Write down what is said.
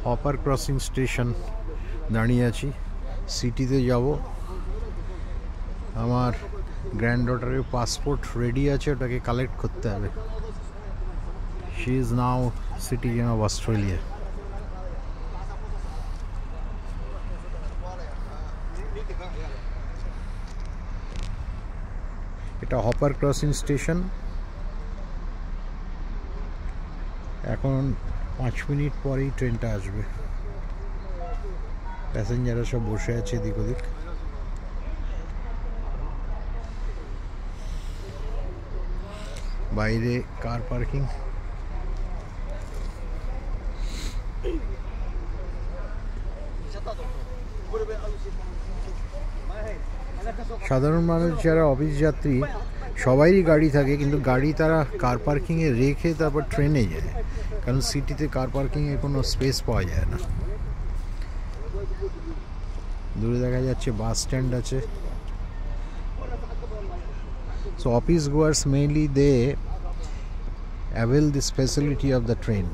Hopper crossing station দাঁড়িয়ে আছি। সিটিতে যাব। আমার গ্র্যান্ড ডটারের পাসপোর্ট রেডি আছে, ওটাকে কালেক্ট করতে হবে। She is now citizen of Australia. এটা হপার ক্রসিং স্টেশন। এখন 5 মিনিট পরেই ট্রেনটা আসবে। প্যাসেঞ্জাররা সব বসে আছে এদিক ওদিক। বাইরে কার পার্কিং। সাধারণ মানুষ যারা অফিস যাত্রী সবারই গাড়ি থাকে, কিন্তু গাড়ি তারা কার পার্কিংয়ে রেখে তারপর ট্রেনে যায়, কারণ সিটিতে কার পার্কিংয়ে কোনো স্পেস পাওয়া যায় না। দূরে দেখা যাচ্ছে বাস স্ট্যান্ড আছে। So office goers mainly they avail this facility of the train.